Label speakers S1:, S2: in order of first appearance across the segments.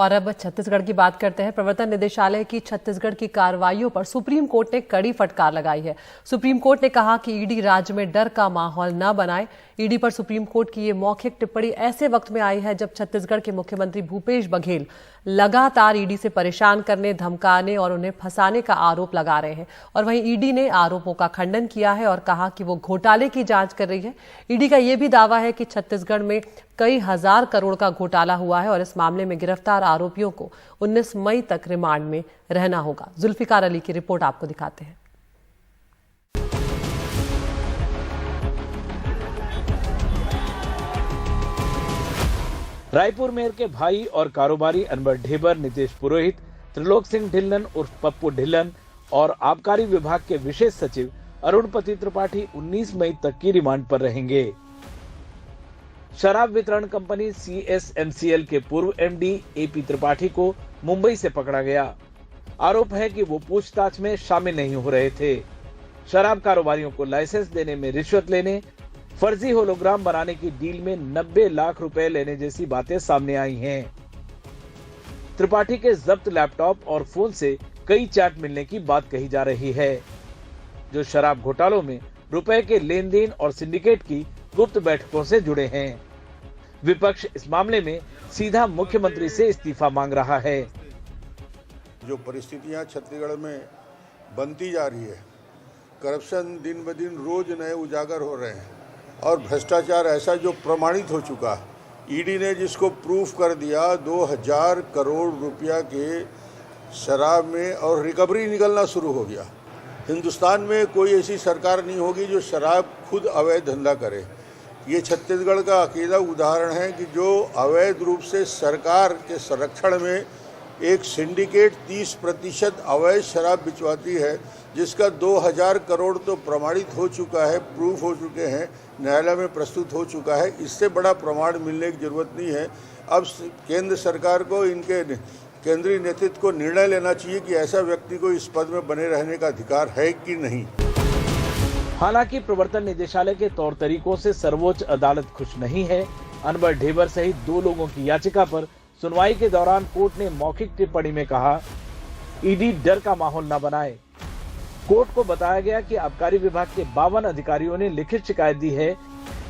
S1: और अब छत्तीसगढ़ की बात करते हैं। प्रवर्तन निदेशालय की छत्तीसगढ़ की कार्रवाइयों पर सुप्रीम कोर्ट ने कड़ी फटकार लगाई है। सुप्रीम कोर्ट ने कहा कि ईडी राज्य में डर का माहौल न बनाए। ईडी पर सुप्रीम कोर्ट की ये मौखिक टिप्पणी ऐसे वक्त में आई है जब छत्तीसगढ़ के मुख्यमंत्री भूपेश बघेल लगातार ईडी से परेशान करने, धमकाने और उन्हें फंसाने का आरोप लगा रहे हैं। और वहीं ईडी ने आरोपों का खंडन किया है और कहा कि वो घोटाले की जांच कर रही है। ईडी का यह भी दावा है कि छत्तीसगढ़ में कई हजार करोड़ का घोटाला हुआ है और इस मामले में गिरफ्तार आरोपियों को 19 मई तक रिमांड में रहना होगा। जुल्फिकार अली की रिपोर्ट आपको दिखाते हैं।
S2: रायपुर मेयर के भाई और कारोबारी अनवर ढेबर, नितेश पुरोहित, त्रिलोक सिंह ढिल्लन उर्फ पप्पू ढिल्लन और आबकारी विभाग के विशेष सचिव अरुणपति त्रिपाठी 19 मई तक की रिमांड पर रहेंगे। शराब वितरण कंपनी CSMCL के पूर्व MD AP त्रिपाठी को मुंबई से पकड़ा गया। आरोप है कि वो पूछताछ में शामिल नहीं हो रहे थे। शराब कारोबारियों को लाइसेंस देने में रिश्वत लेने, फर्जी होलोग्राम बनाने की डील में 90 लाख रुपए लेने जैसी बातें सामने आई हैं। त्रिपाठी के जब्त लैपटॉप और फोन से कई चैट मिलने की बात कही जा रही है, जो शराब घोटालों में रुपए के लेन देन और सिंडिकेट की गुप्त बैठकों से जुड़े हैं। विपक्ष इस मामले में सीधा मुख्यमंत्री से इस्तीफा मांग रहा है।
S3: जो परिस्थितियां छत्तीसगढ़ में बनती जा रही है, करप्शन दिन ब दिन रोज नए उजागर हो रहे हैं और भ्रष्टाचार ऐसा जो प्रमाणित हो चुका है। ईडी ने जिसको प्रूफ कर दिया 2000 करोड़ रुपया के शराब में और रिकवरी निकलना शुरू हो गया। हिंदुस्तान में कोई ऐसी सरकार नहीं होगी जो शराब खुद अवैध धंधा करे। ये छत्तीसगढ़ का अकेला उदाहरण है कि जो अवैध रूप से सरकार के संरक्षण में एक सिंडिकेट 30% अवैध शराब बिचवाती है, जिसका 2000 करोड़ तो प्रमाणित हो चुका है, प्रूफ हो चुके हैं, न्यायालय में प्रस्तुत हो चुका है। इससे बड़ा प्रमाण मिलने की जरूरत नहीं है। अब केंद्र सरकार को, इनके केंद्रीय नेतृत्व को निर्णय लेना चाहिए कि ऐसा व्यक्ति को इस पद में बने रहने का अधिकार है कि नहीं।
S2: हालांकि प्रवर्तन निदेशालय के तौर तरीकों से सर्वोच्च अदालत खुश नहीं है। अनवर ढेबर सहित 2 लोगों की याचिका पर सुनवाई के दौरान कोर्ट ने मौखिक टिप्पणी में कहा, ईडी डर का माहौल न बनाए। कोर्ट को बताया गया कि आबकारी विभाग के 52 अधिकारियों ने लिखित शिकायत दी है।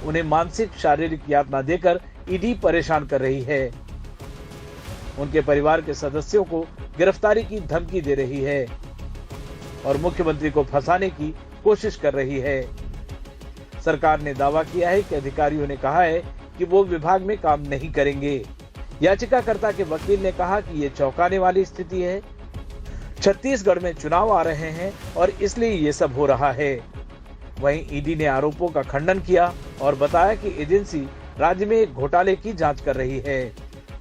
S2: उन्हें मानसिक शारीरिक यातना देकर ईडी परेशान कर रही है। उनके परिवार के सदस्यों को गिरफ्तारी की धमकी दे रही है और मुख्यमंत्री को फंसाने की कोशिश कर रही है। सरकार ने दावा किया है कि अधिकारियों ने कहा है कि वो विभाग में काम नहीं करेंगे। याचिकाकर्ता के वकील ने कहा कि ये चौंकाने वाली स्थिति है। छत्तीसगढ़ में चुनाव आ रहे हैं और इसलिए ये सब हो रहा है। वहीं ईडी ने आरोपों का खंडन किया और बताया कि एजेंसी राज्य में एक घोटाले की जांच कर रही है।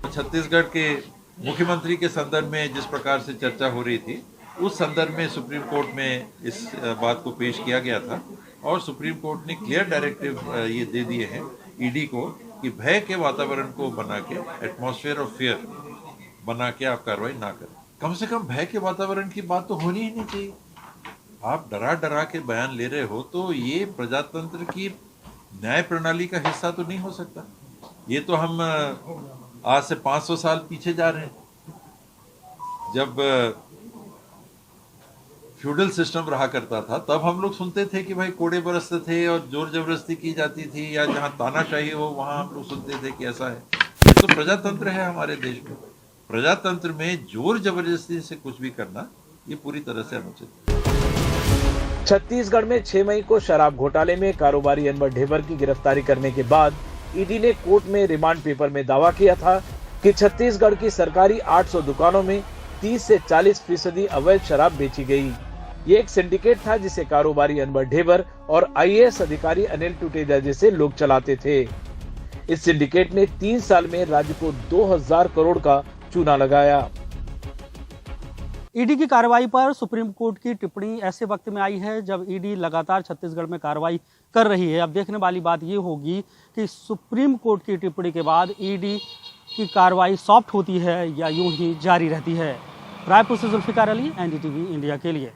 S4: छत्तीसगढ़ के मुख्यमंत्री के संदर्भ में जिस प्रकार से चर्चा हो रही थी, उस संदर्भ में सुप्रीम कोर्ट में इस बात को पेश किया गया था और सुप्रीम कोर्ट ने क्लियर डायरेक्टिव ये दे दिए हैं ईडी को कि भय के वातावरण को बना के, एटमॉस्फेयर ऑफ फियर बना के आप कार्रवाई ना करें। कम से कम भय के वातावरण की बात तो होनी ही नहीं चाहिए। आप डरा डरा के बयान ले रहे हो तो ये प्रजातंत्र की न्याय प्रणाली का हिस्सा तो नहीं हो सकता। ये तो हम आज से 500 साल पीछे जा रहे हैं, जब फ्यूडल सिस्टम रहा करता था। तब हम लोग सुनते थे कि भाई कोड़े बरसते थे और जोर जबरदस्ती की जाती थी, या जहां तानाशाही हो वहां हम लोग सुनते थे कि ऐसा है। ये तो प्रजातंत्र है हमारे देश में। प्रजातंत्र में जोर जबरदस्ती से कुछ भी करना ये पूरी तरह से अनुचित है।
S2: छत्तीसगढ़ में 6 मई को शराब घोटाले में कारोबारी अनवर ढेबर की गिरफ्तारी करने के बाद ईडी ने कोर्ट में रिमांड पेपर में दावा किया था कि छत्तीसगढ़ की सरकारी 800 दुकानों में 30 से 40% अवैध शराब बेची गई। ये एक सिंडिकेट था जिसे कारोबारी अनवर ढेबर और IAS अधिकारी अनिल टुटेजा जैसे लोग चलाते थे। इस सिंडिकेट ने 3 साल में राज्य को 2000 करोड़ का चूना लगाया।
S5: ईडी की कार्रवाई पर सुप्रीम कोर्ट की टिप्पणी ऐसे वक्त में आई है जब ईडी लगातार छत्तीसगढ़ में कार्रवाई कर रही है। अब देखने वाली बात ये होगी कि सुप्रीम कोर्ट की टिप्पणी के बाद ईडी की कार्रवाई सॉफ्ट होती है या यूं ही जारी रहती है। रायपुर से जुल्फिकार अली, NDTV इंडिया के लिए।